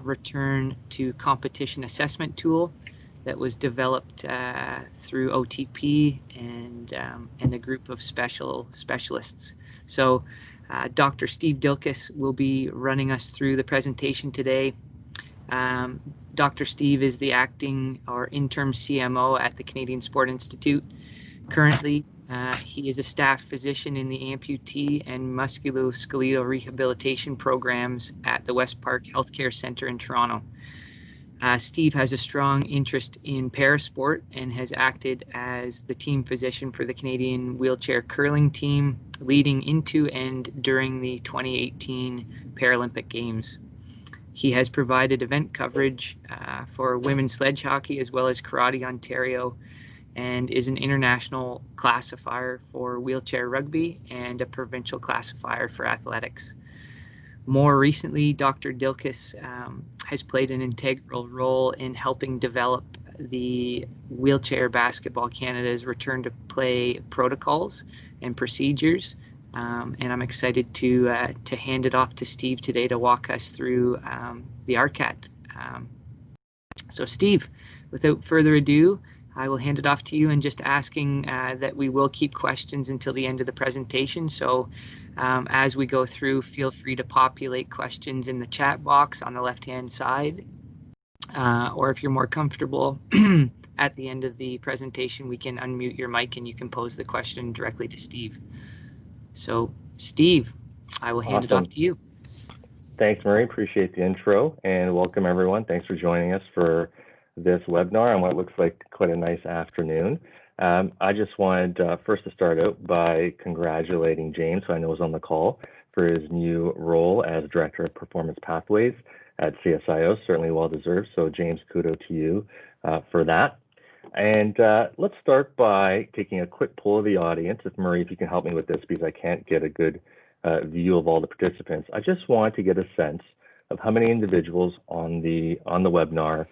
return to competition assessment tool that was developed through OTP and a group of specialists. So Dr. Steve Dilkes will be running us through the presentation today. Dr. Steve is the acting or interim CMO at the Canadian Sport Institute. Currently, he is a staff physician in the amputee and musculoskeletal rehabilitation programs at the West Park Healthcare Centre in Toronto. Steve has a strong interest in parasport and has acted as the team physician for the Canadian wheelchair curling team leading into and during the 2018 Paralympic Games. He has provided event coverage for women's sledge hockey as well as Karate Ontario, and is an international classifier for wheelchair rugby and a provincial classifier for athletics. More recently, Dr. Dilkes has played an integral role in helping develop the Wheelchair Basketball Canada's return to play protocols and procedures. And I'm excited to hand it off to Steve today to walk us through the RCAT. So Steve, without further ado, I will hand it off to you, and just asking that we will keep questions until the end of the presentation. So as we go through, feel free to populate questions in the chat box on the left-hand side. Or if you're more comfortable, at the end of the presentation, we can unmute your mic and you can pose the question directly to Steve. So Steve, I will hand it off to you. Thanks, Murray. Appreciate the intro, and welcome everyone. Thanks for joining us for this webinar on what looks like quite a nice afternoon. I just wanted first to start out by congratulating James, who I know is on the call, for his new role as Director of Performance Pathways at CSIO. Certainly well deserved. So James, kudos to you for that. And let's start by taking a quick poll of the audience. If Murray, if you can help me with this, because I can't get a good view of all the participants. I just want to get a sense of how many individuals on the webinar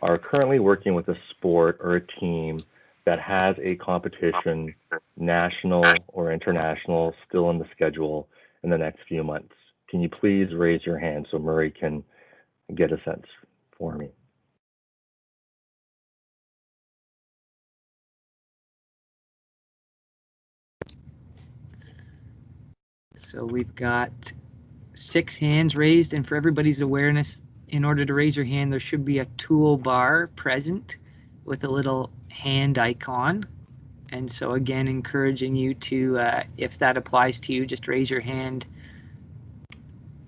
are currently working with a sport or a team that has a competition, national or international, still in the schedule in the next few months. Can you please raise your hand so Murray can get a sense for me? So we've got 6 hands raised, and for everybody's awareness, in order to raise your hand, there should be a toolbar present with a little hand icon. And so again, encouraging you to, if that applies to you, just raise your hand.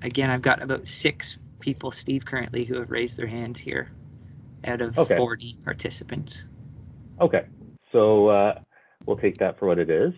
Again, I've got about 6 people, Steve, currently who have raised their hands here out of 40 participants. Okay, so we'll take that for what it is.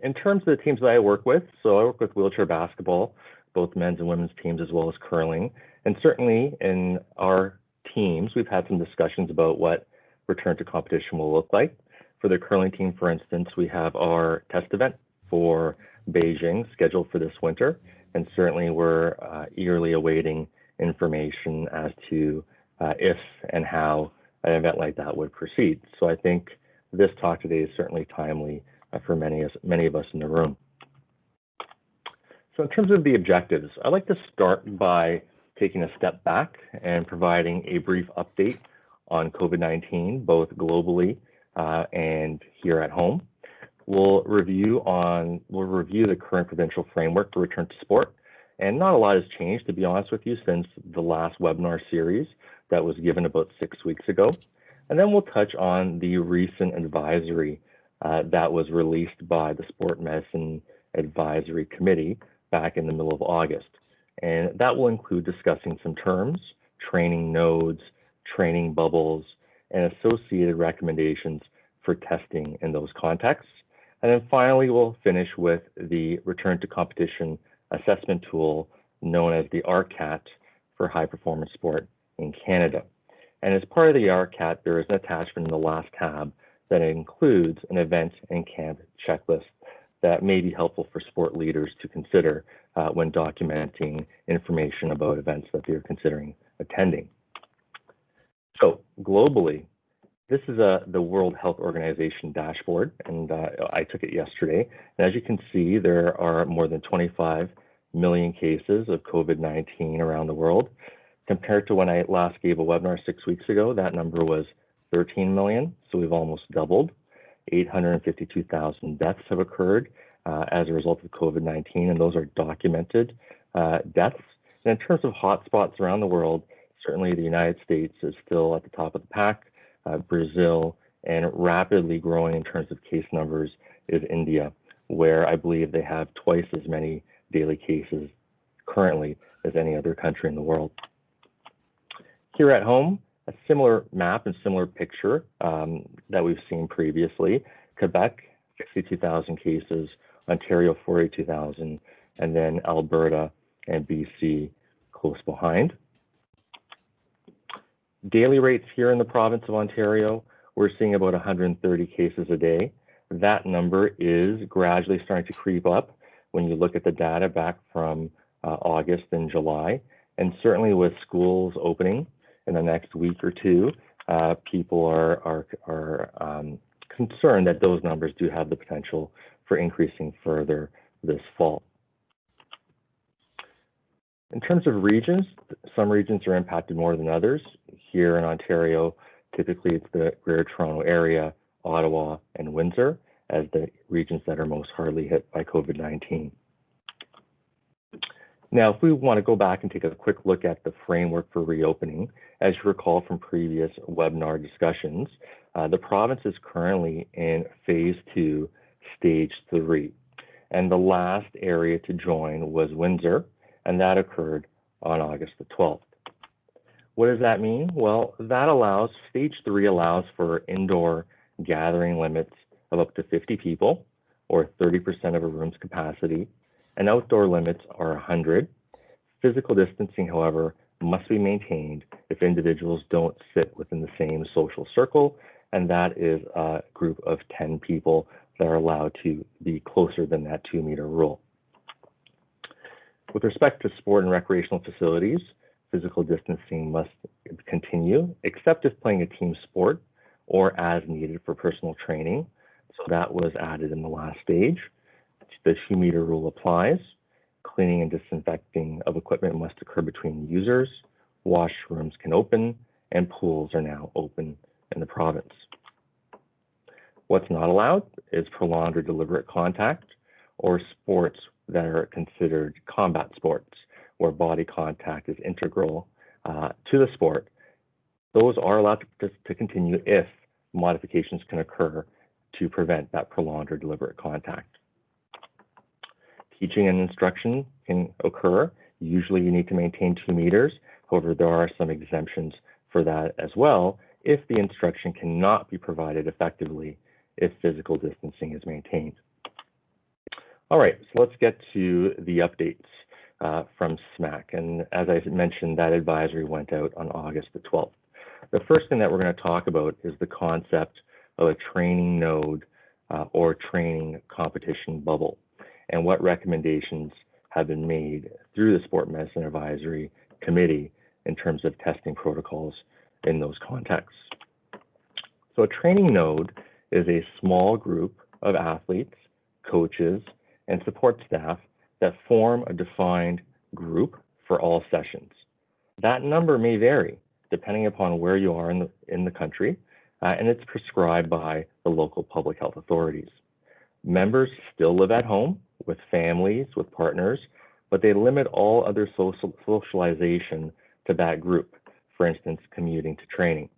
In terms of the teams that I work with, so I work with wheelchair basketball, both men's and women's teams, as well as curling. And certainly in our teams, we've had some discussions about what return to competition will look like. For the curling team, for instance, we have our test event for Beijing scheduled for this winter. And certainly we're eagerly awaiting information as to if and how an event like that would proceed. So I think this talk today is certainly timely for many of us in the room. So in terms of the objectives, I'd like to start by taking a step back and providing a brief update on COVID-19, both globally and here at home. We'll review the current provincial framework for return to sport. And not a lot has changed, to be honest with you, since the last webinar series that was given about 6 weeks ago. And then we'll touch on the recent advisory that was released by the Sport Medicine Advisory Committee back in the middle of August. And that will include discussing some terms, training nodes, training bubbles, and associated recommendations for testing in those contexts. And then finally, we'll finish with the return to competition assessment tool known as the RCAT for high performance sport in Canada. And as part of the RCAT, there is an attachment in the last tab that includes an event and camp checklist that may be helpful for sport leaders to consider when documenting information about events that they're considering attending. So globally, this is the World Health Organization dashboard, and I took it yesterday. And as you can see, there are more than 25 million cases of COVID-19 around the world. Compared to when I last gave a webinar 6 weeks ago, that number was 13 million, so we've almost doubled. 852,000 deaths have occurred as a result of COVID-19, and those are documented deaths. And in terms of hotspots around the world, certainly the United States is still at the top of the pack. Brazil, and rapidly growing in terms of case numbers is India, where I believe they have twice as many daily cases currently as any other country in the world. Here at home, a similar map and similar picture that we've seen previously. Quebec, 62,000 cases, Ontario, 42,000, and then Alberta and BC close behind. Daily rates here in the province of Ontario, we're seeing about 130 cases a day. That number is gradually starting to creep up when you look at the data back from August and July. And certainly with schools opening in the next week or two, people are concerned that those numbers do have the potential for increasing further this fall. In terms of regions, some regions are impacted more than others. Here in Ontario, typically it's the Greater Toronto Area, Ottawa, and Windsor as the regions that are most hardly hit by COVID-19. Now, if we want to go back and take a quick look at the framework for reopening, as you recall from previous webinar discussions, the province is currently in phase 2, stage 3. And the last area to join was Windsor, and that occurred on August the 12th. What does that mean? Well, that allows, stage 3 allows for indoor gathering limits of up to 50 people, or 30% of a room's capacity, and outdoor limits are 100. Physical distancing, however, must be maintained if individuals don't sit within the same social circle, and that is a group of 10 people that are allowed to be closer than that 2-meter rule. With respect to sport and recreational facilities, physical distancing must continue, except if playing a team sport or as needed for personal training. So that was added in the last stage. The 2-meter rule applies. Cleaning and disinfecting of equipment must occur between users. Washrooms can open, and pools are now open in the province. What's not allowed is prolonged or deliberate contact or sports that are considered combat sports, where body contact is integral to the sport. Those are allowed to continue if modifications can occur to prevent that prolonged or deliberate contact. Teaching and instruction can occur. Usually you need to maintain 2 meters. However, there are some exemptions for that as well if the instruction cannot be provided effectively if physical distancing is maintained. All right, so let's get to the updates from SMAC. And as I mentioned, that advisory went out on August the 12th. The first thing that we're going to talk about is the concept of a training node or training competition bubble, and what recommendations have been made through the Sport Medicine Advisory Committee in terms of testing protocols in those contexts. So a training node is a small group of athletes, coaches, and support staff that form a defined group for all sessions. That number may vary depending upon where you are in the country, and it's prescribed by the local public health authorities. Members still live at home with families, with partners, but they limit all other socialization to that group, for instance, commuting to training.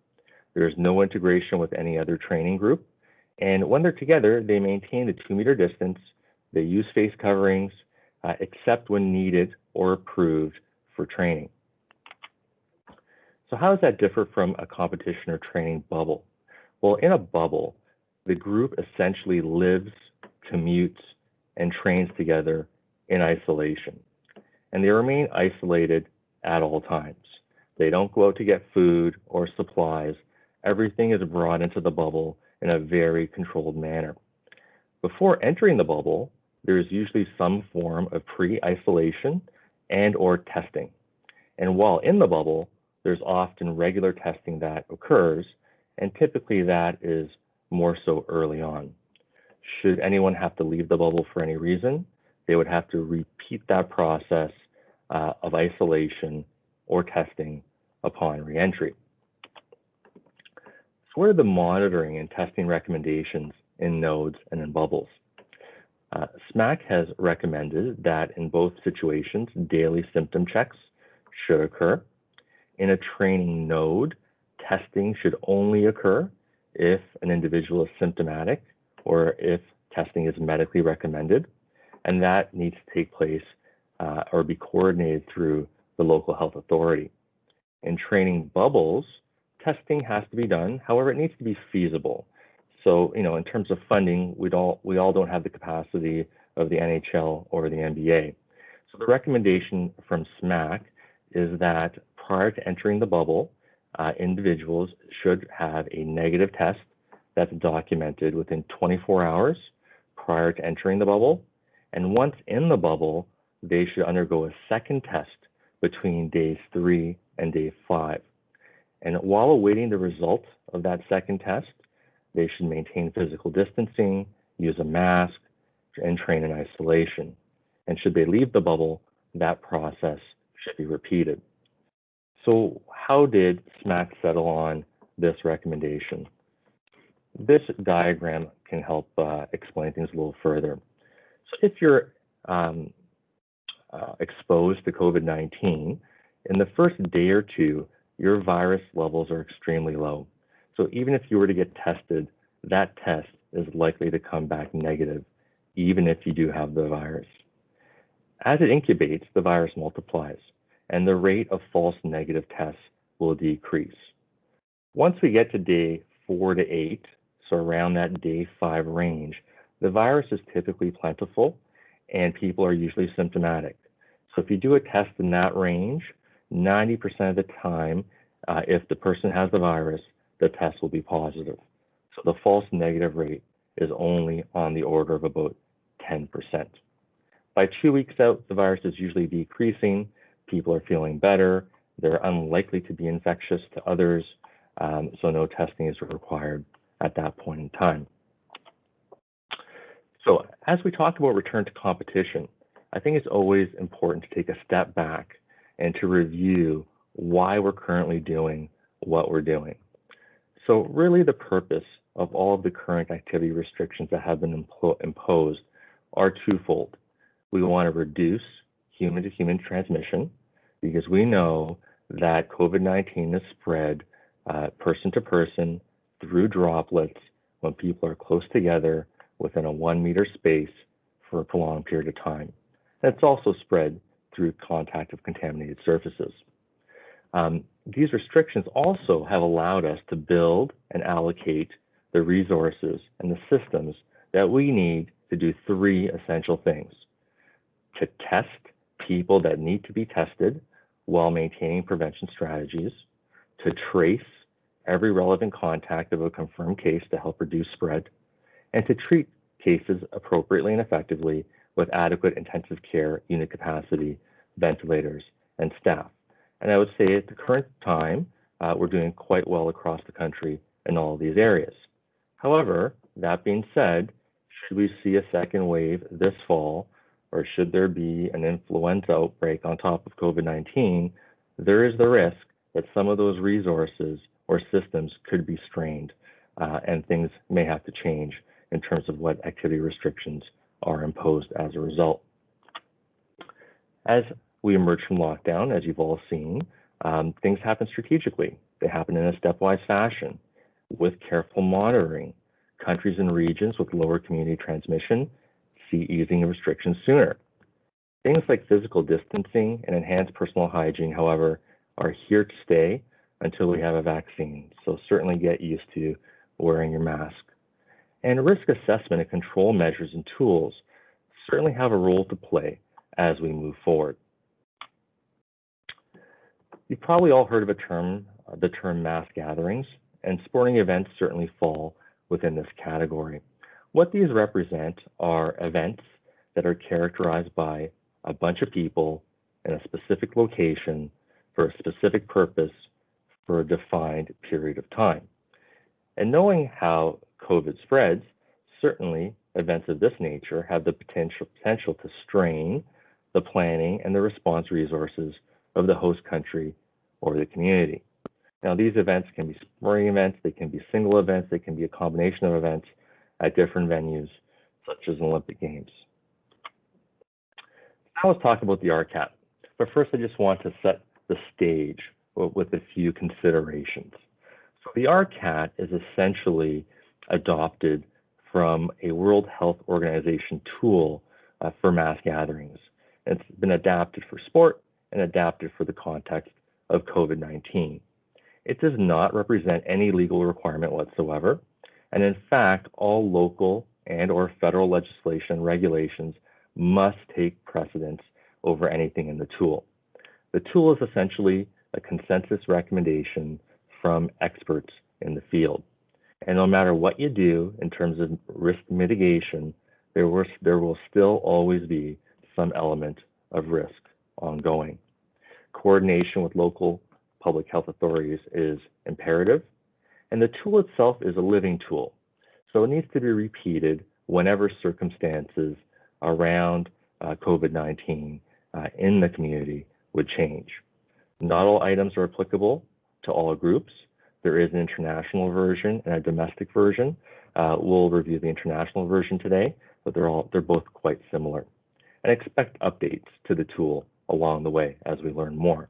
There is no integration with any other training group, and when they're together, they maintain the 2-meter distance. They use face coverings, except when needed or approved for training. So how does that differ from a competition or training bubble? Well, in a bubble, the group essentially lives, commutes, and trains together in isolation. And they remain isolated at all times. They don't go out to get food or supplies. Everything is brought into the bubble in a very controlled manner. Before entering the bubble, there is usually some form of pre-isolation and or testing. And while in the bubble, there's often regular testing that occurs, and typically that is more so early on. Should anyone have to leave the bubble for any reason, they would have to repeat that process of isolation or testing upon reentry. So what are the monitoring and testing recommendations in nodes and in bubbles? SMAC has recommended that in both situations, daily symptom checks should occur. In a training node, testing should only occur if an individual is symptomatic or if testing is medically recommended, and that needs to take place or be coordinated through the local health authority. In training bubbles, testing has to be done. However, it needs to be feasible. So, in terms of funding, we all don't have the capacity of the NHL or the NBA. So the recommendation from SMAC is that prior to entering the bubble, individuals should have a negative test that's documented within 24 hours prior to entering the bubble. And once in the bubble, they should undergo a second test between days 3 and day 5. And while awaiting the result of that second test, they should maintain physical distancing, use a mask, and train in isolation. And should they leave the bubble, that process should be repeated. So how did SMAC settle on this recommendation? This diagram can help explain things a little further. So if you're exposed to COVID-19, in the first day or two, your virus levels are extremely low. So even if you were to get tested, that test is likely to come back negative, even if you do have the virus. As it incubates, the virus multiplies, and the rate of false negative tests will decrease. Once we get to day 4 to 8, so around that day 5 range, the virus is typically plentiful, and people are usually symptomatic. So if you do a test in that range, 90% of the time, if the person has the virus, the test will be positive. So the false negative rate is only on the order of about 10%. By 2 weeks out, the virus is usually decreasing, people are feeling better, they're unlikely to be infectious to others, so no testing is required at that point in time. So as we talk about return to competition, I think it's always important to take a step back and to review why we're currently doing what we're doing. So really the purpose of all of the current activity restrictions that have been imposed are twofold. We want to reduce human-to-human transmission because we know that COVID-19 is spread person to person through droplets when people are close together within a 1 meter space for a prolonged period of time. And it's also spread through contact of contaminated surfaces. These restrictions also have allowed us to build and allocate the resources and the systems that we need to do 3 essential things: to test people that need to be tested while maintaining prevention strategies, to trace every relevant contact of a confirmed case to help reduce spread, and to treat cases appropriately and effectively with adequate intensive care unit capacity, ventilators, and staff. And I would say at the current time, we're doing quite well across the country in all of these areas. However, that being said, should we see a second wave this fall, or should there be an influenza outbreak on top of COVID-19, there is the risk that some of those resources or systems could be strained, and things may have to change in terms of what activity restrictions are imposed as a result. As we emerge from lockdown, as you've all seen, things happen strategically. They happen in a stepwise fashion with careful monitoring. Countries and regions with lower community transmission see easing of restrictions sooner. Things like physical distancing and enhanced personal hygiene, however, are here to stay until we have a vaccine. So certainly get used to wearing your mask. And risk assessment and control measures and tools certainly have a role to play as we move forward. You've probably all heard of the term mass gatherings, and sporting events certainly fall within this category. What these represent are events that are characterized by a bunch of people in a specific location for a specific purpose for a defined period of time. And knowing how COVID spreads, certainly events of this nature have the potential to strain the planning and the response resources of the host country or the community. Now, these events can be sporting events, they can be single events, they can be a combination of events at different venues, such as Olympic Games. Now let's talk about the RCAT. But first, I just want to set the stage with a few considerations. So the RCAT is essentially adopted from a World Health Organization tool for mass gatherings. It's been adapted for sport and adapted for the context of COVID-19. It does not represent any legal requirement whatsoever. And in fact, all local and or federal legislation and regulations must take precedence over anything in the tool. The tool is essentially a consensus recommendation from experts in the field. And no matter what you do in terms of risk mitigation, there will still always be some element of risk ongoing. Coordination with local public health authorities is imperative, and the tool itself is a living tool. So it needs to be repeated whenever circumstances around COVID-19 in the community would change. Not all items are applicable to all groups. There is an international version and a domestic version. We'll review the international version today, but they're both quite similar. And expect updates to the tool along the way as we learn more.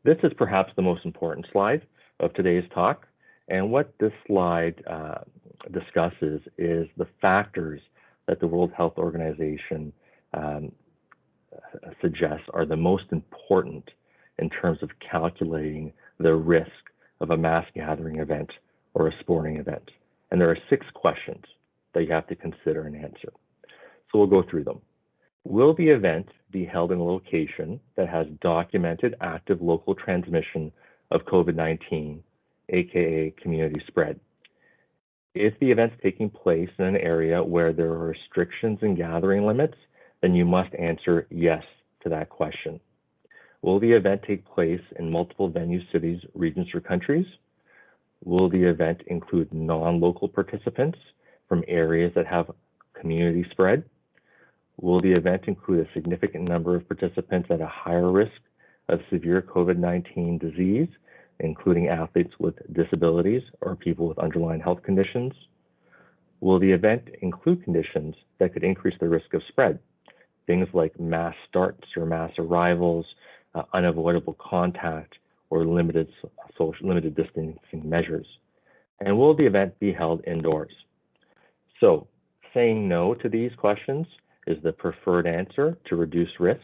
This is perhaps the most important slide of today's talk. And what this slide discusses is the factors that the World Health Organization suggests are the most important in terms of calculating the risk of a mass gathering event or a sporting event. And there are 6 questions that you have to consider and answer. So we'll go through them. Will the event be held in a location that has documented active local transmission of COVID-19, aka community spread? If the event's taking place in an area where there are restrictions and gathering limits, then you must answer yes to that question. Will the event take place in multiple venues, cities, regions, or countries? Will the event include non-local participants from areas that have community spread? Will the event include a significant number of participants at a higher risk of severe COVID-19 disease, including athletes with disabilities or people with underlying health conditions? Will the event include conditions that could increase the risk of spread? Things like mass starts or mass arrivals, unavoidable contact, or limited distancing measures? And will the event be held indoors? So saying no to these questions is the preferred answer to reduce risk.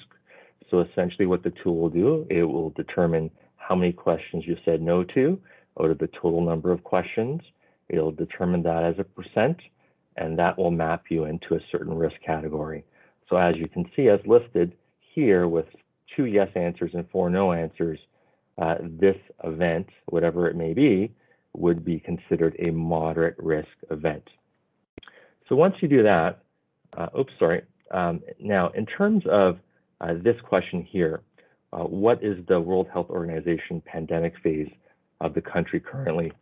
So essentially what the tool will do, it will determine how many questions you said no to out of the total number of questions. It'll determine that as a percent, and that will map you into a certain risk category. So as you can see, as listed here with 2 yes answers and 4 no answers, this event, whatever it may be, would be considered a moderate risk event. So once you do that, now in terms of this question here, what is the World Health Organization pandemic phase of the country currently?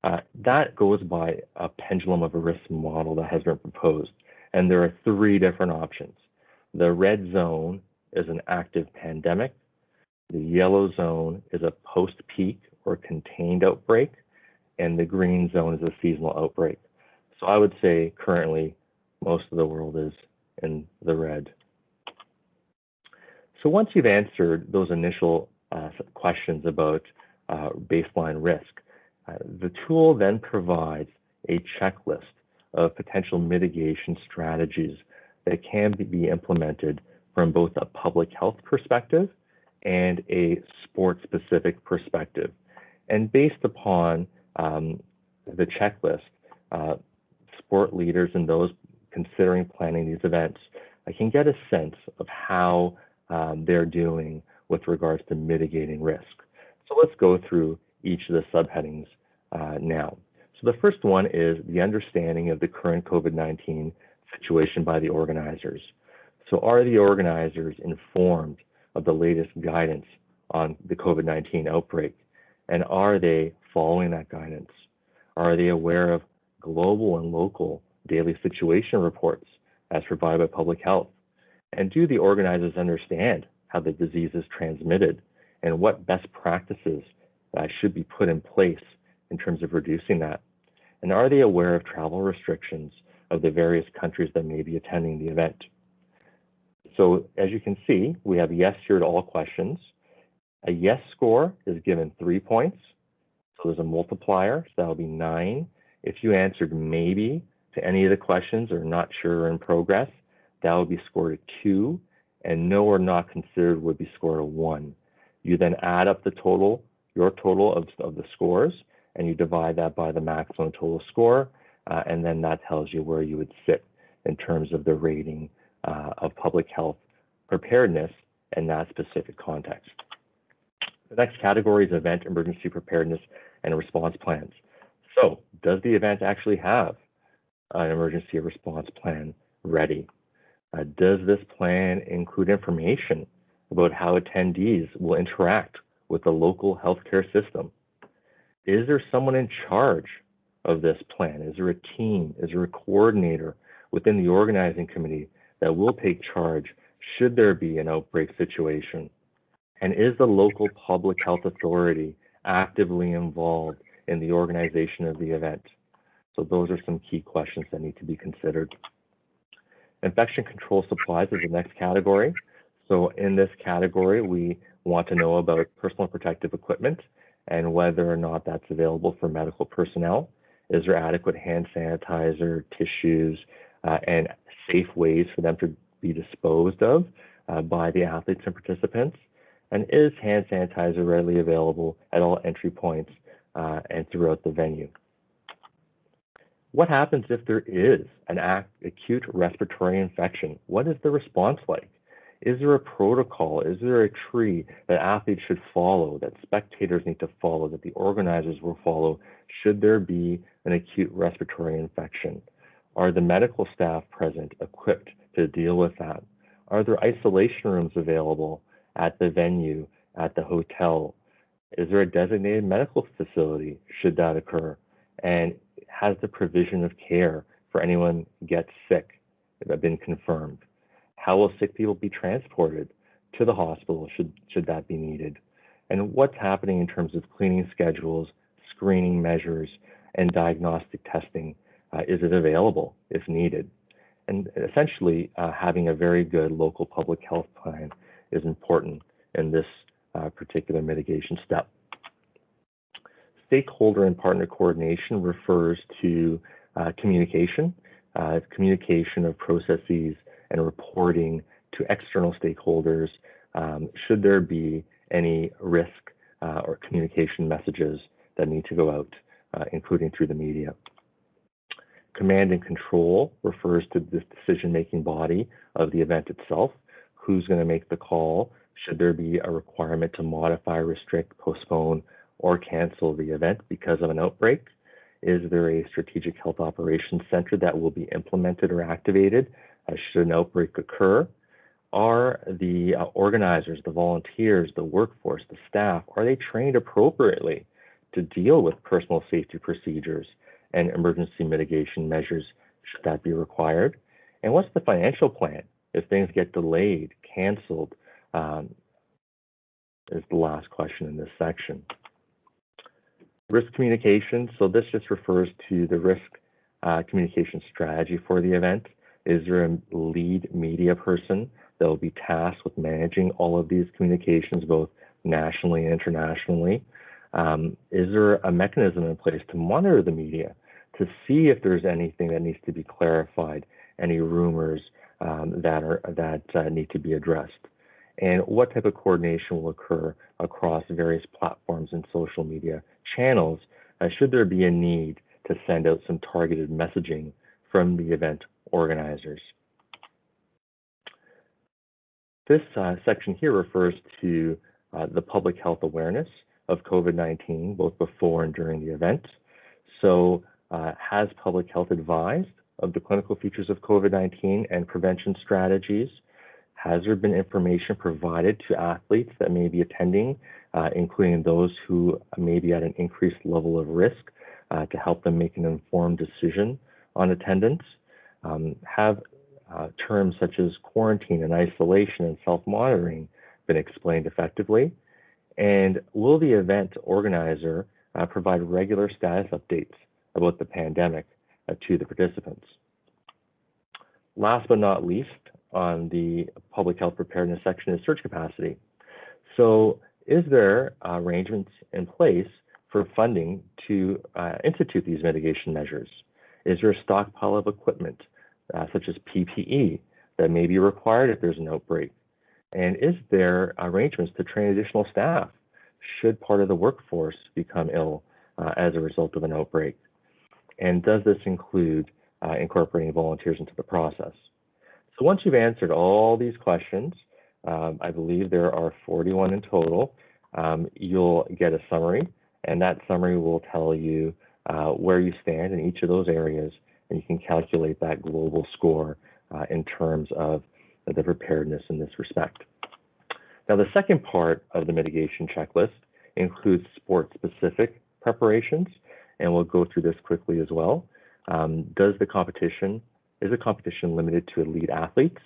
That goes by a pendulum of a risk model that has been proposed. And there are 3 different options. The red zone is an active pandemic. The yellow zone is a post-peak or contained outbreak. And the green zone is a seasonal outbreak. So I would say currently most of the world is in the red. So once you've answered those initial questions about baseline risk, the tool then provides a checklist of potential mitigation strategies that can be implemented from both a public health perspective and a sport-specific perspective. And based upon the checklist, sport leaders and those considering planning these events, I can get a sense of how they're doing with regards to mitigating risk. So let's go through each of the subheadings now. So the first one is the understanding of the current COVID-19 situation by the organizers. So are the organizers informed of the latest guidance on the COVID-19 outbreak? And are they following that guidance? Are they aware of global and local daily situation reports as provided by public health? And do the organizers understand how the disease is transmitted, and what best practices should be put in place in terms of reducing that. And are they aware of travel restrictions of the various countries that may be attending the event? So as you can see, we have yes here to all questions. A yes score is given 3 points. So there's a multiplier, so that'll be 9. If you answered maybe to any of the questions or not sure or in progress, that would be scored a 2, and no or not considered would be scored a 1. You then add up the total, your total of the scores, and you divide that by the maximum total score, and then that tells you where you would sit in terms of the rating of public health preparedness in that specific context. The next category is event emergency preparedness and response plans. So does the event actually have an emergency response plan ready? Does this plan include information about how attendees will interact with the local healthcare system? Is there someone in charge of this plan? Is there a team? Is there a coordinator within the organizing committee that will take charge should there be an outbreak situation? And is the local public health authority actively involved in the organization of the event? So those are some key questions that need to be considered. Infection control supplies is the next category. So in this category, we want to know about personal protective equipment and whether or not that's available for medical personnel. Is there adequate hand sanitizer, tissues, and safe ways for them to be disposed of by the athletes and participants? And is hand sanitizer readily available at all entry points and throughout the venue? What happens if there is an acute respiratory infection? What is the response like? Is there a protocol? Is there a tree that athletes should follow, that spectators need to follow, that the organizers will follow should there be an acute respiratory infection? Are the medical staff present, equipped to deal with that? Are there isolation rooms available at the venue, at the hotel? Is there a designated medical facility should that occur? And has the provision of care for anyone gets sick been confirmed? How will sick people be transported to the hospital should that be needed? And what's happening in terms of cleaning schedules, screening measures, and diagnostic testing? Is it available if needed? And essentially, having a very good local public health plan is important in this particular mitigation step. Stakeholder and partner coordination refers to communication of processes and reporting to external stakeholders should there be any risk or communication messages that need to go out, including through the media. Command and control refers to this decision-making body of the event itself. Who's going to make the call? Should there be a requirement to modify, restrict, postpone, or cancel the event because of an outbreak? Is there a strategic health operations center that will be implemented or activated should an outbreak occur? Are the organizers, the volunteers, the workforce, the staff, are they trained appropriately to deal with personal safety procedures and emergency mitigation measures should that be required? And what's the financial plan if things get delayed, canceled? Is the last question in this section. Risk communication, so this just refers to the risk communication strategy for the event. Is there a lead media person that will be tasked with managing all of these communications, both nationally and internationally? Is there a mechanism in place to monitor the media to see if there's anything that needs to be clarified, any rumors that need to be addressed? And what type of coordination will occur across various platforms and social media channels should there be a need to send out some targeted messaging from the event organizers? This section here refers to the public health awareness of COVID-19, both before and during the event. So has public health advised of the clinical features of COVID-19 and prevention strategies? Has there been information provided to athletes that may be attending, including those who may be at an increased level of risk, to help them make an informed decision on attendance? Have terms such as quarantine and isolation and self-monitoring been explained effectively? And will the event organizer provide regular status updates about the pandemic to the participants? Last but not least, on the public health preparedness section is surge capacity. So is there arrangements in place for funding to institute these mitigation measures? Is there a stockpile of equipment, such as PPE, that may be required if there's an outbreak? And is there arrangements to train additional staff should part of the workforce become ill as a result of an outbreak? And does this include incorporating volunteers into the process? So once you've answered all these questions, I believe there are 41 in total, you'll get a summary, and that summary will tell you where you stand in each of those areas, and you can calculate that global score in terms of the preparedness in this respect. Now, the second part of the mitigation checklist includes sport-specific preparations, and we'll go through this quickly as well. Is the competition limited to elite athletes?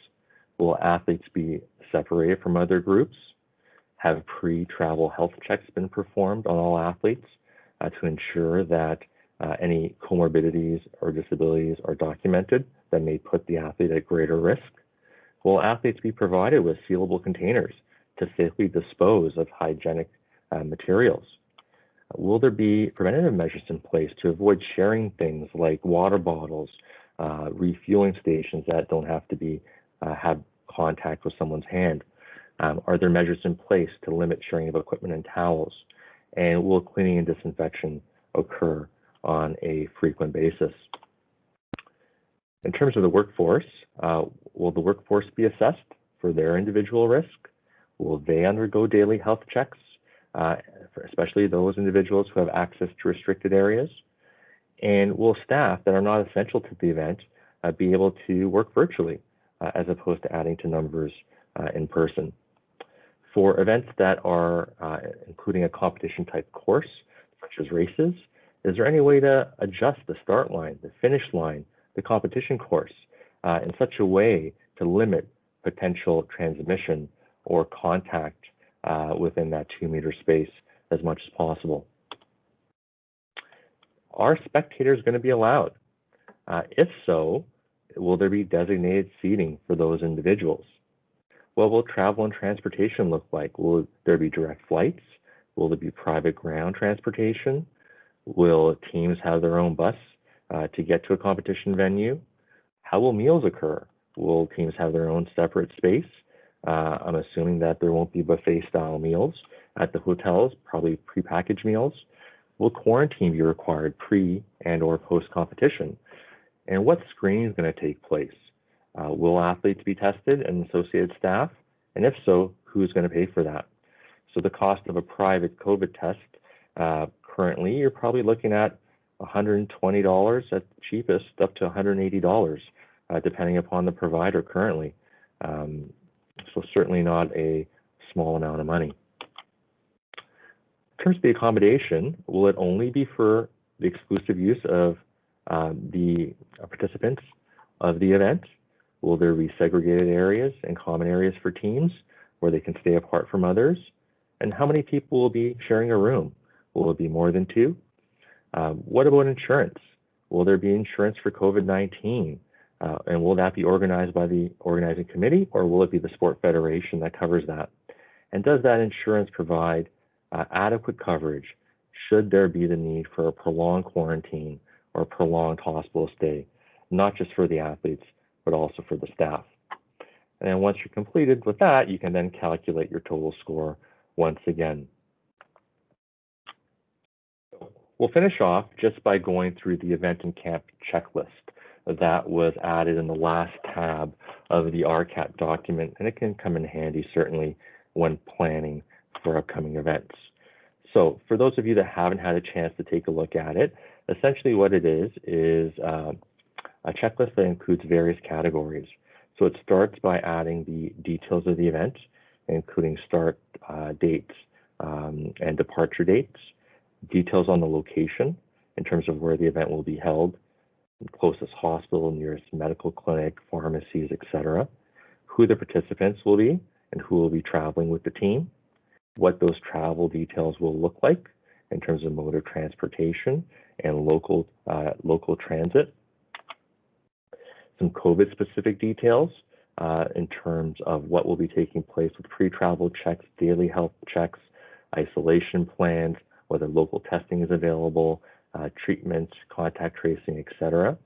Will athletes be separated from other groups? Have pre-travel health checks been performed on all athletes to ensure that any comorbidities or disabilities are documented that may put the athlete at greater risk? Will athletes be provided with sealable containers to safely dispose of hygienic materials? Will there be preventative measures in place to avoid sharing things like water bottles, refueling stations that don't have to be have contact with someone's hand? Are there measures in place to limit sharing of equipment and towels? And will cleaning and disinfection occur on a frequent basis? In terms of the workforce, will the workforce be assessed for their individual risk? Will they undergo daily health checks, especially those individuals who have access to restricted areas? And will staff that are not essential to the event be able to work virtually as opposed to adding to numbers in person? For events that are including a competition type course, such as races, is there any way to adjust the start line, the finish line, the competition course in such a way to limit potential transmission or contact within that 2-meter space as much as possible? Are spectators going to be allowed? If so, will there be designated seating for those individuals? What will travel and transportation look like? Will there be direct flights? Will there be private ground transportation? Will teams have their own bus to get to a competition venue? How will meals occur? Will teams have their own separate space? I'm assuming that there won't be buffet-style meals at the hotels, probably prepackaged meals. Will quarantine be required pre and or post-competition? And what screening is going to take place? Will athletes be tested and associated staff? And if so, who's going to pay for that? So the cost of a private COVID test, currently, you're probably looking at $120 at the cheapest, up to $180, depending upon the provider currently. So certainly not a small amount of money. In terms of the accommodation, will it only be for the exclusive use of the participants of the event? Will there be segregated areas and common areas for teams where they can stay apart from others? And how many people will be sharing a room? Will it be more than 2? What about insurance? Will there be insurance for COVID-19? And will that be organized by the organizing committee, or will it be the sport federation that covers that? And does that insurance provide adequate coverage should there be the need for a prolonged quarantine or a prolonged hospital stay, not just for the athletes, but also for the staff? And then once you're completed with that, you can then calculate your total score once again. We'll finish off just by going through the event and camp checklist that was added in the last tab of the RCAT document, and it can come in handy certainly when planning for upcoming events. So for those of you that haven't had a chance to take a look at it, essentially what it is a checklist that includes various categories. So it starts by adding the details of the event, including start dates and departure dates, details on the location in terms of where the event will be held, closest hospital, nearest medical clinic, pharmacies, etc., who the participants will be, and who will be traveling with the team, what those travel details will look like in terms of mode of transportation and local transit, some COVID-specific details in terms of what will be taking place with pre-travel checks, daily health checks, isolation plans, whether local testing is available, treatments, contact tracing, etc.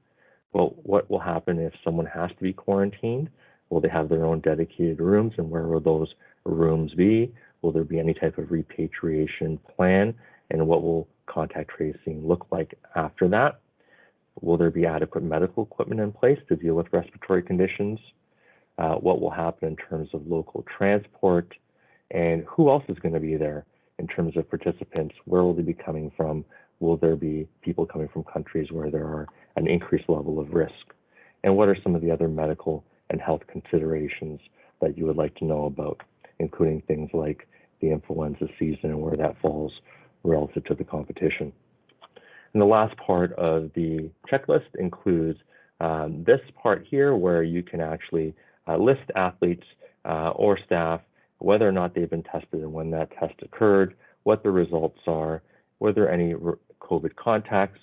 Well, what will happen if someone has to be quarantined? Will they have their own dedicated rooms, and where will those rooms be? Will there be any type of repatriation plan, and what will contact tracing look like after that? Will there be adequate medical equipment in place to deal with respiratory conditions? What will happen in terms of local transport? And who else is going to be there in terms of participants? Where will they be coming from? Will there be people coming from countries where there are an increased level of risk? And what are some of the other medical and health considerations that you would like to know about, including things like the influenza season and where that falls relative to the competition? And the last part of the checklist includes this part here, where you can actually list athletes or staff, whether or not they've been tested and when that test occurred, what the results are, were there any COVID contacts,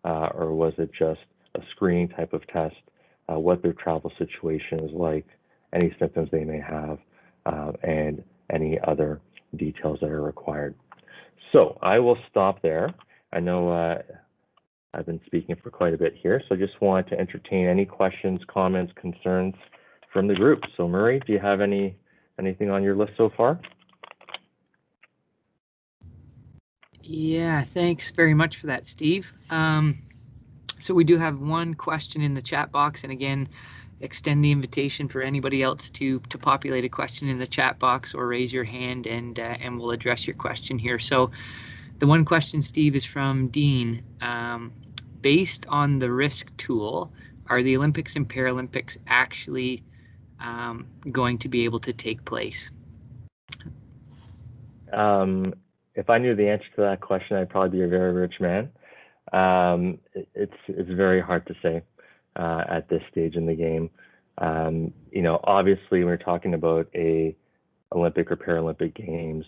or was it just a screening type of test, what their travel situation is like, any symptoms they may have, and any other details that are required. So I will stop there. I know I've been speaking for quite a bit here, so I just want to entertain any questions, comments, concerns from the group. So Murray, do you have anything on your list so far? Yeah, thanks very much for that, Steve. So we do have one question in the chat box, and again, extend the invitation for anybody else to populate a question in the chat box or raise your hand, and we'll address your question here. So the one question, Steve, is from Dean. Based on the risk tool, are the Olympics and Paralympics actually going to be able to take place? If I knew the answer to that question, I'd probably be a very rich man. It's very hard to say at this stage in the game. You know, obviously, when we're talking about a Olympic or Paralympic Games,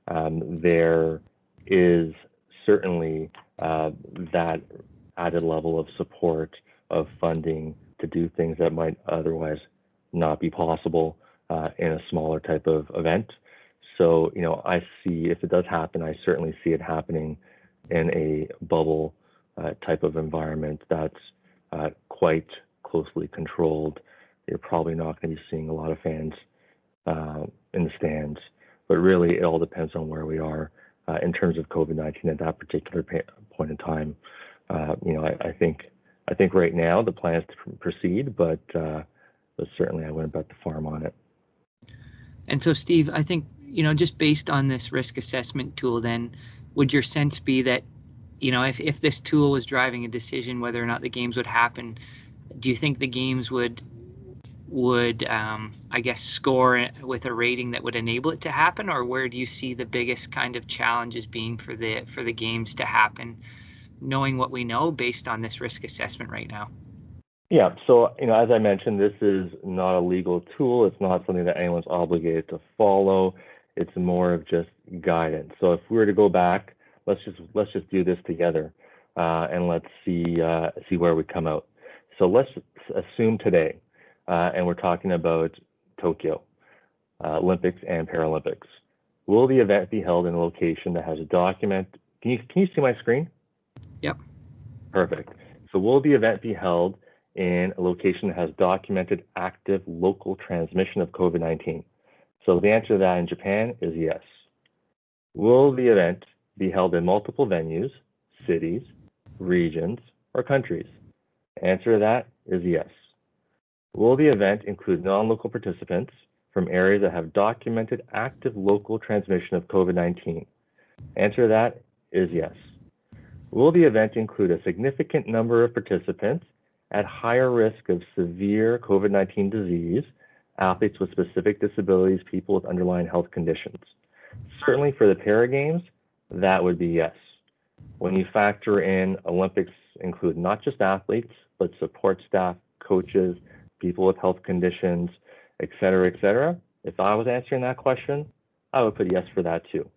there is certainly that added level of support of funding to do things that might otherwise not be possible in a smaller type of event. So, you know, I see, if it does happen, I certainly see it happening in a bubble type of environment that's quite closely controlled. You're probably not going to be seeing a lot of fans in the stands, but really it all depends on where we are in terms of COVID-19 at that particular point in time. You know, I think right now the plan is to proceed, but certainly I wouldn't bet the farm on it. And so, Steve, I think, you know, just based on this risk assessment tool, then would your sense be that, you know, if this tool was driving a decision whether or not the games would happen, do you think the games would I guess score with a rating that would enable it to happen, or where do you see the biggest kind of challenges being for the games to happen, knowing what we know based on this risk assessment right now? Yeah, so, you know, as I mentioned, this is not a legal tool. It's not something that anyone's obligated to follow. It's more of just guidance. So if we were to go back, let's just do this together, and let's see where we come out. So let's assume today, and we're talking about Tokyo Olympics and Paralympics. Will the event be held in a location that has a document? Can you see my screen? Yep. Perfect. So will the event be held in a location that has documented active local transmission of COVID-19? So the answer to that in Japan is yes. Will the event be held in multiple venues, cities, regions, or countries? Answer to that is yes. Will the event include non-local participants from areas that have documented active local transmission of COVID-19? Answer to that is yes. Will the event include a significant number of participants at higher risk of severe COVID-19 disease, athletes with specific disabilities, people with underlying health conditions? Certainly for the Para Games, that would be yes. When you factor in Olympics include not just athletes, but support staff, coaches, people with health conditions, et cetera, if I was answering that question, I would put yes for that too.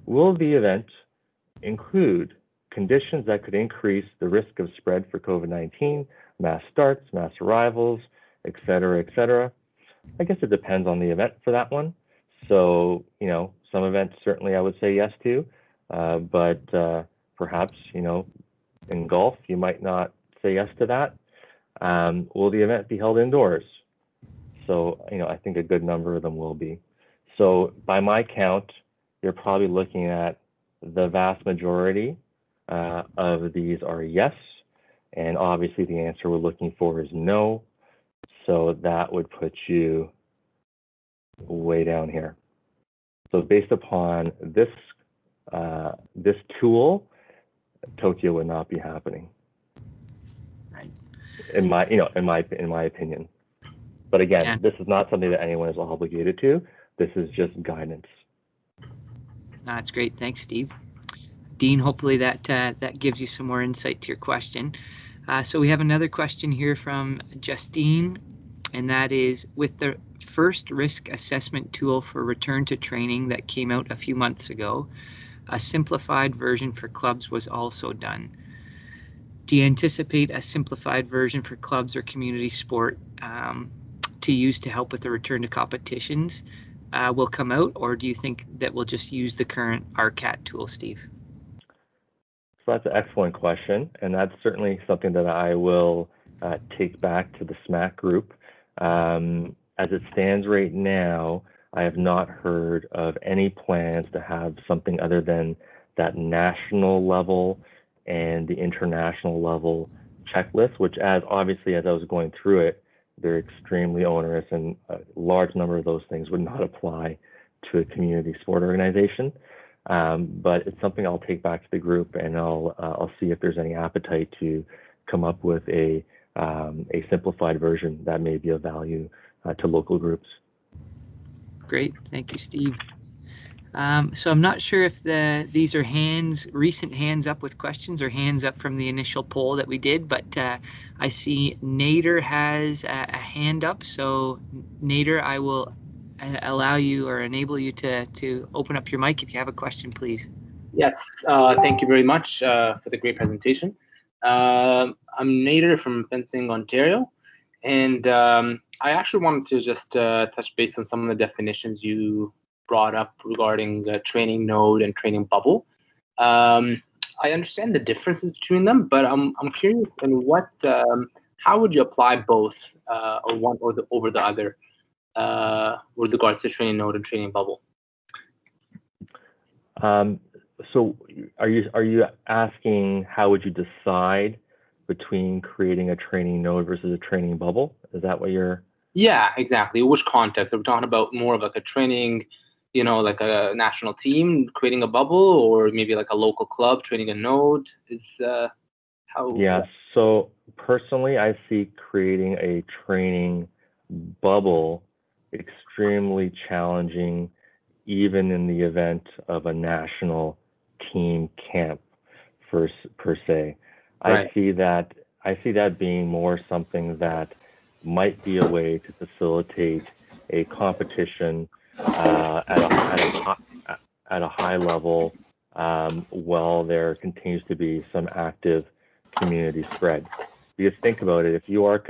Will the event include conditions that could increase the risk of spread for COVID-19, mass starts, mass arrivals, et cetera, et cetera? I guess it depends on the event for that one. So, some events certainly I would say yes to, but perhaps, in golf, you might not say yes to that. Will the event be held indoors? So, I think a good number of them will be. So by my count, you're probably looking at the vast majority of these are yes. And obviously the answer we're looking for is no. So that would put you way down here. So based upon this this tool, Tokyo would not be happening. Right. In my opinion. But again, This is not something that anyone is obligated to. This is just guidance. That's great. Thanks, Steve. Dean, hopefully that gives you some more insight to your question. So we have another question here from Justine, and that is, with the first risk assessment tool for return to training that came out a few months ago, a simplified version for clubs was also done. Do you anticipate a simplified version for clubs or community sport to use to help with the return to competitions will come out, or do you think that we'll just use the current RCAT tool, Steve? So that's an excellent question, and that's certainly something that I will take back to the SMAC group. As it stands right now, I have not heard of any plans to have something other than that national level and the international level checklist, which obviously as I was going through it, they're extremely onerous, and a large number of those things would not apply to a community sport organization. But it's something I'll take back to the group, and I'll see if there's any appetite to come up with a simplified version that may be of value to local groups. Great, thank you, Steve. So I'm not sure if these are recent hands up with questions or hands up from the initial poll that we did, but I see Nader has a hand up. So Nader, I will allow you or enable you to open up your mic if you have a question, please. Yes, thank you very much for the great presentation. I'm Nader from Fencing, Ontario, and I actually wanted to just touch base on some of the definitions you brought up regarding training node and training bubble. I understand the differences between them, but I'm curious in how would you apply both or one over the other with regards to training node and training bubble? So are you asking how would you decide between creating a training node versus a training bubble? Is that what you're? Yeah, exactly. Which context? Are we talking about more of like a training, like a national team creating a bubble, or maybe like a local club training a node? Is how? Yeah. So personally, I see creating a training bubble extremely challenging, even in the event of a national team camp per se. Right. I see that being more something that might be a way to facilitate a competition at a high level while there continues to be some active community spread. Because think about it, if you are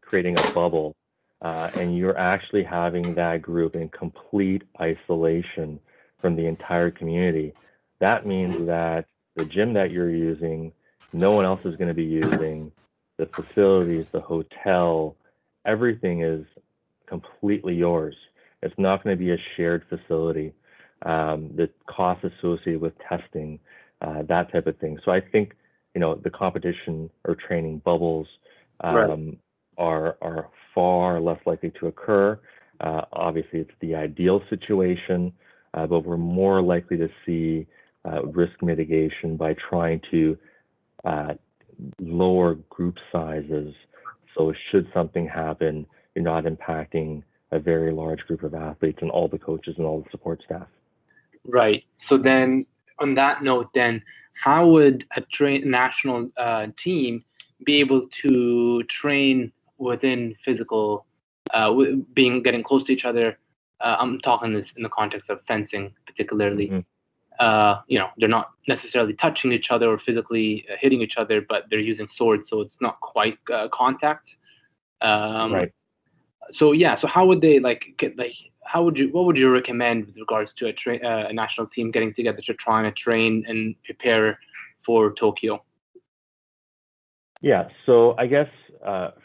creating a bubble and you're actually having that group in complete isolation from the entire community, that means that the gym that you're using, no one else is going to be using, the facilities, the hotel, everything is completely yours. It's not going to be a shared facility. The costs associated with testing, that type of thing. So I think, the competition or training bubbles are far less likely to occur. Obviously, it's the ideal situation, but we're more likely to see risk mitigation by trying to lower group sizes. So should something happen, you're not impacting a very large group of athletes and all the coaches and all the support staff. Right. So then on that note, then how would a national team be able to train within physical, getting close to each other I'm talking this in the context of fencing, particularly. Mm-hmm. They're not necessarily touching each other or physically hitting each other, but they're using swords, so it's not quite contact. Right. So yeah, so how would they what would you recommend with regards to a national team getting together to try and train and prepare for Tokyo? Yeah, so I guess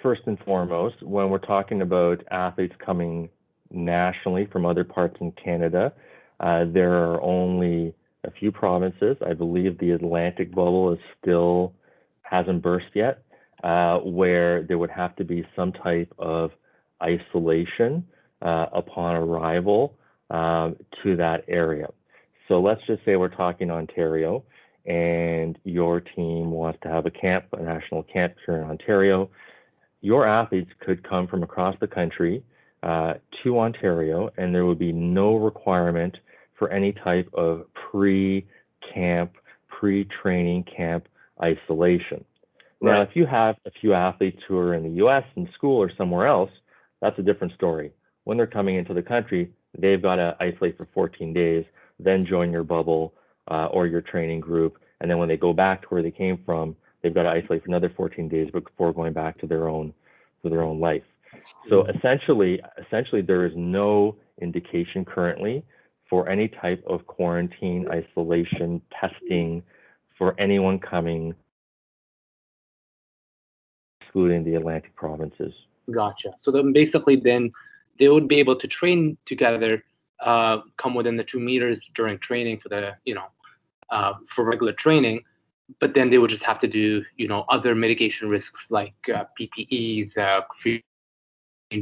first and foremost, when we're talking about athletes coming nationally from other parts in Canada, there are only a few provinces. I believe the Atlantic bubble hasn't burst yet, where there would have to be some type of isolation upon arrival to that area. So let's just say we're talking Ontario, and your team wants to have a national camp here in Ontario. Your athletes could come from across the country to Ontario, and there would be no requirement for any type of pre-camp, pre-training camp isolation. Now, Right. if you have a few athletes who are in the US, in school, or somewhere else, that's a different story. When they're coming into the country, they've got to isolate for 14 days, then join your bubble or your training group. And then when they go back to where they came from, they've got to isolate for another 14 days before going back to their own life. So essentially, there is no indication currently for any type of quarantine, isolation, testing for anyone coming, excluding the Atlantic provinces. Gotcha. So then basically they would be able to train together, come within the 2 meters during training for regular training, but then they would just have to do, other mitigation risks like PPEs,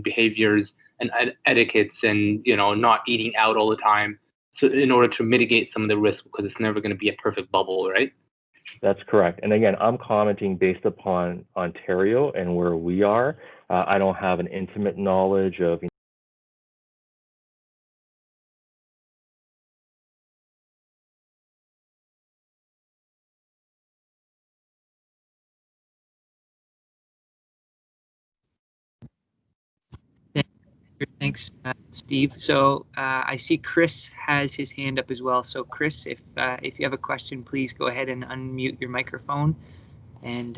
behaviors and etiquettes and, not eating out all the time. So in order to mitigate some of the risk, because it's never going to be a perfect bubble, right? That's correct. And again, I'm commenting based upon Ontario and where we are. I don't have an intimate knowledge of Thanks, Steve. So I see Chris has his hand up as well. So Chris, if you have a question, please go ahead and unmute your microphone and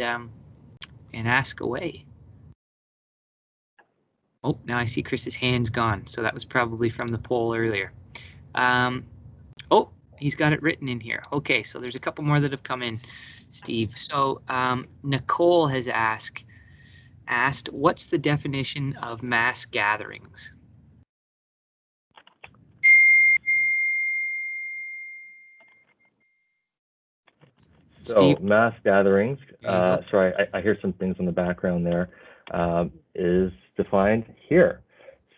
ask away. Oh, now I see Chris's hand's gone. So that was probably from the poll earlier. Oh, he's got it written in here. Okay, so there's a couple more that have come in, Steve. So Nicole has asked, what's the definition of mass gatherings? So Steve? mass gatherings, There you go. sorry, I hear some things in the background there, is defined here.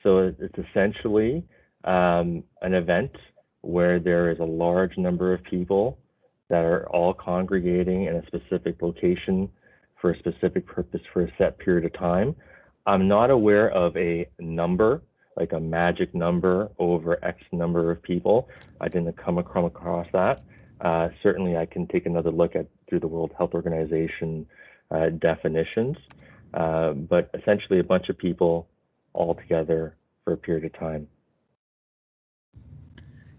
So it's essentially an event where there is a large number of people that are all congregating in a specific location for a specific purpose for a set period of time. I'm not aware of a number, like a magic number over X number of people. I didn't come across that. Certainly, I can take another look through the World Health Organization definitions, but essentially a bunch of people all together for a period of time.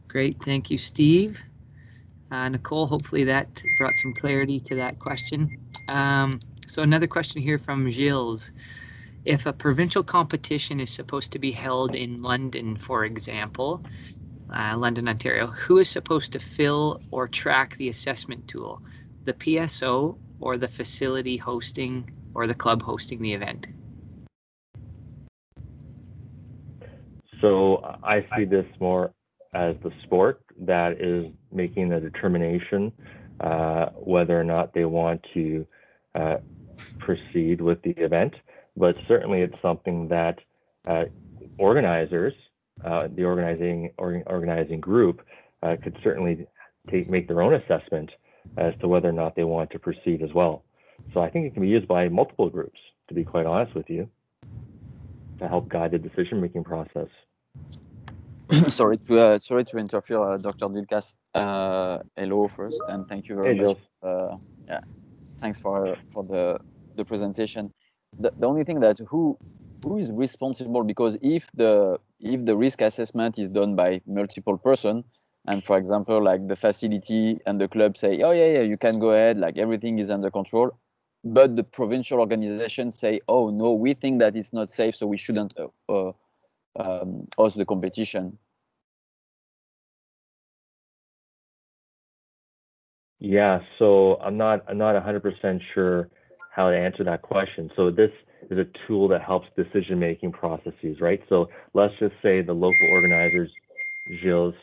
Great, thank you, Steve. Nicole, hopefully that brought some clarity to that question. So another question here from Gilles. If a provincial competition is supposed to be held in London, for example, London, Ontario, who is supposed to fill or track the assessment tool? The PSO or the facility hosting or the club hosting the event? So I see this more as the sport that is making a determination whether or not they want to proceed with the event. But certainly it's something that organizers, the organizing group, could certainly make their own assessment as to whether or not they want to proceed as well. So I think it can be used by multiple groups, to be quite honest with you, to help guide the decision-making process. Sorry to interfere, Dr. Dulkas. Hello first, and thank you very much. Thanks for the presentation. The only thing that who who is responsible? Because if the risk assessment is done by multiple person, and for example, like the facility and the club say, oh yeah, you can go ahead, like everything is under control, but the provincial organization say, oh no, we think that it's not safe, so we shouldn't host the competition. Yeah, so I'm not 100% sure how to answer that question. So this is a tool that helps decision-making processes, right? So let's just say the local organizers, Gilles,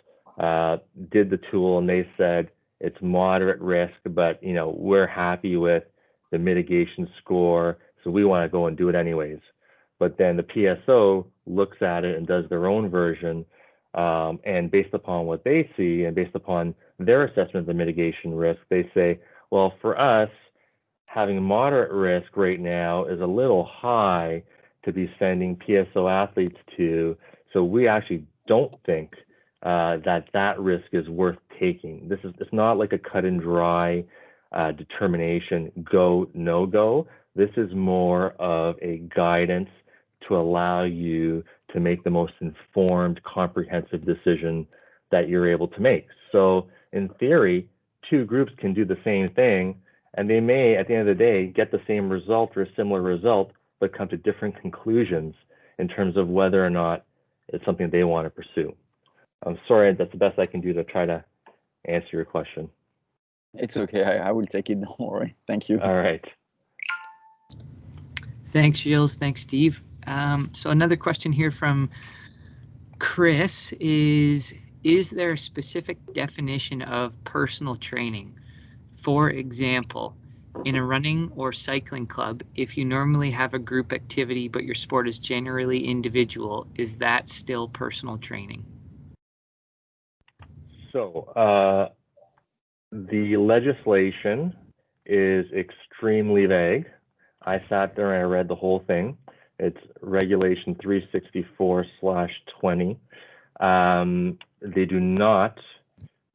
did the tool and they said it's moderate risk, but we're happy with the mitigation score, so we want to go and do it anyways. But then the PSO looks at it and does their own version, and based upon what they see and based upon their assessment of the mitigation risk, they say, well, for us, having moderate risk right now is a little high to be sending PSO athletes to, so we actually don't think that risk is worth taking. It's not like a cut and dry determination, go, no go. This is more of a guidance to allow you to make the most informed, comprehensive decision that you're able to make. So in theory, two groups can do the same thing, and they may, at the end of the day, get the same result or a similar result, but come to different conclusions in terms of whether or not it's something they want to pursue. I'm sorry, that's the best I can do to try to answer your question. It's okay, I will take it, don't worry. Thank you. All right. Thanks, Gilles. Thanks, Steve. So another question here from Chris is there a specific definition of personal training? For example, in a running or cycling club, if you normally have a group activity but your sport is generally individual, is that still personal training? So the legislation is extremely vague. I sat there and I read the whole thing. It's Regulation 364/20. They do not,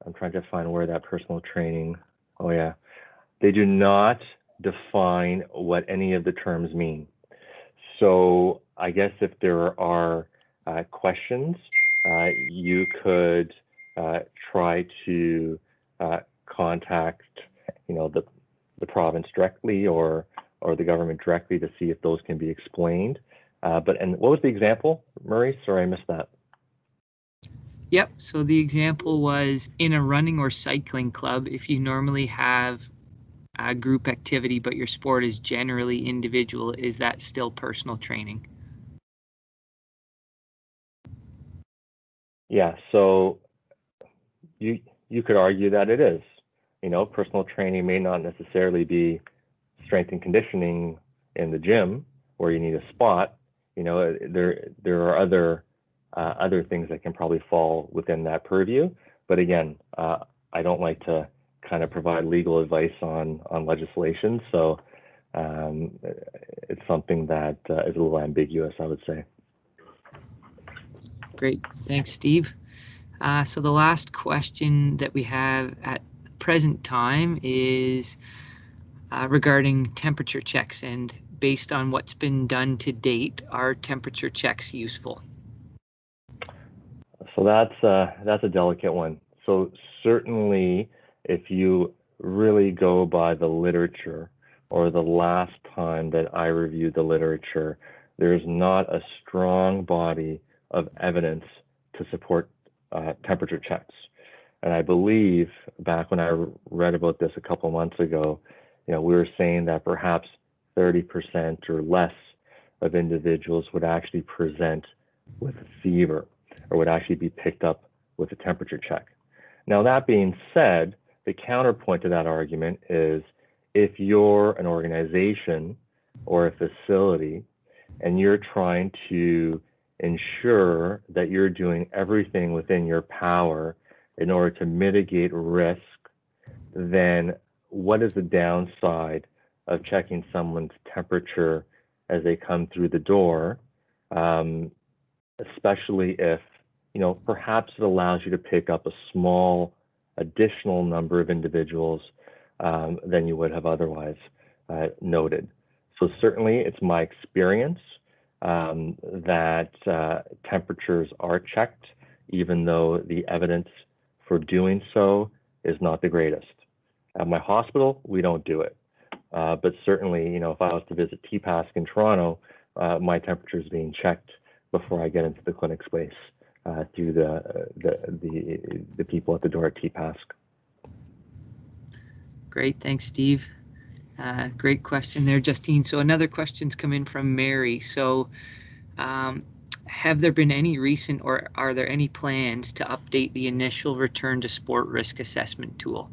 I'm trying to find where that personal training, oh yeah, they do not define what any of the terms mean. So I guess if there are questions, you could try to contact, the province directly or the government directly to see if those can be explained. And what was the example, Murray? Sorry, I missed that. Yep, so the example was in a running or cycling club, if you normally have a group activity but your sport is generally individual, is that still personal training? Yeah, so you could argue that it is. Personal training may not necessarily be strength and conditioning in the gym where you need a spot. There are other things that can probably fall within that purview. But again, I don't like to kind of provide legal advice on legislation, so it's something that is a little ambiguous, I would say. Great, thanks, Steve. So the last question that we have at present time is regarding temperature checks, and based on what's been done to date, are temperature checks useful? So that's a delicate one. So certainly, if you really go by the literature, or the last time that I reviewed the literature, there's not a strong body of evidence to support temperature checks. And I believe back when I read about this a couple months ago, we were saying that perhaps 30% or less of individuals would actually present with a fever or would actually be picked up with a temperature check. Now, that being said, the counterpoint to that argument is if you're an organization or a facility and you're trying to ensure that you're doing everything within your power in order to mitigate risk, then what is the downside of checking someone's temperature as they come through the door, especially if, perhaps it allows you to pick up a small additional number of individuals than you would have otherwise noted. So certainly it's my experience that temperatures are checked, even though the evidence for doing so is not the greatest. At my hospital, we don't do it. But certainly, if I was to visit TPASC in Toronto, my temperature is being checked before I get into the clinic space through the people at the door at TPASC. Great, thanks, Steve. Great question there, Justine. So another question's come in from Mary. So have there been any recent, or are there any plans to update the initial return to sport risk assessment tool?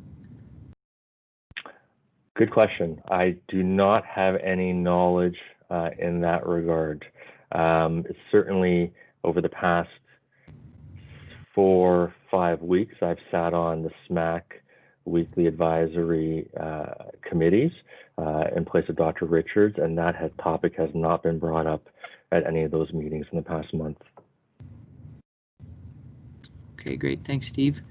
Good question. I do not have any knowledge in that regard. Certainly over the past 4 or 5 weeks, I've sat on the SMAC weekly advisory committees in place of Dr. Richards, and that topic has not been brought up at any of those meetings in the past month. Okay, great. Thanks, Steve.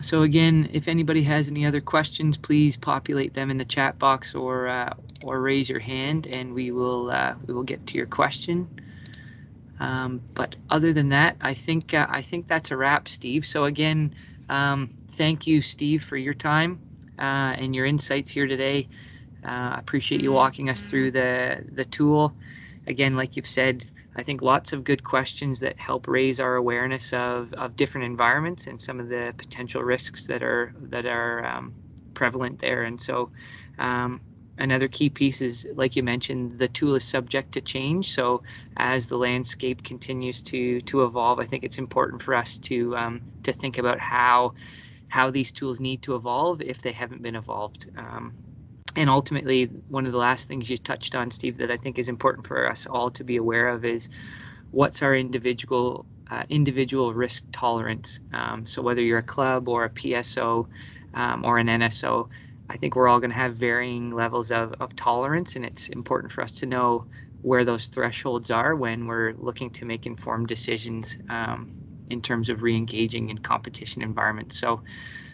So again, if anybody has any other questions, please populate them in the chat box or raise your hand, and we will get to your question. But other than that, I think that's a wrap, Steve. So again, thank you, Steve, for your time and your insights here today. I appreciate you walking us through the tool. Again, like you've said, I think lots of good questions that help raise our awareness of different environments and some of the potential risks that are prevalent there. And so another key piece is, like you mentioned, the tool is subject to change. So as the landscape continues to evolve, I think it's important for us to think about how these tools need to evolve if they haven't been evolved. And ultimately, one of the last things you touched on, Steve, that I think is important for us all to be aware of is what's our individual risk tolerance. So whether you're a club or a PSO or an NSO, I think we're all going to have varying levels of tolerance, and it's important for us to know where those thresholds are when we're looking to make informed decisions in terms of re-engaging in competition environments.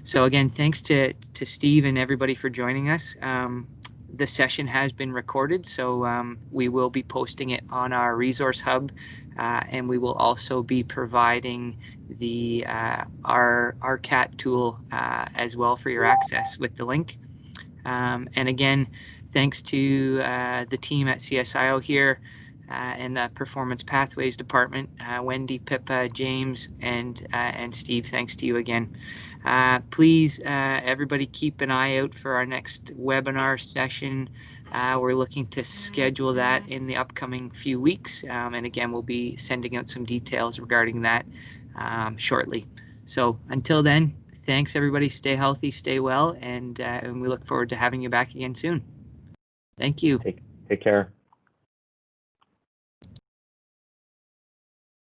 So again, thanks to Steve and everybody for joining us. The session has been recorded, so we will be posting it on our resource hub, and we will also be providing the our CAT tool as well for your access with the link. And again, thanks to the team at CSIO here and the Performance Pathways Department, Wendy, Pippa, James, and Steve. Thanks to you again. Please, everybody, keep an eye out for our next webinar session. We're looking to schedule that in the upcoming few weeks. And again, we'll be sending out some details regarding that shortly. So until then, thanks, everybody. Stay healthy, stay well, and we look forward to having you back again soon. Thank you. Take care.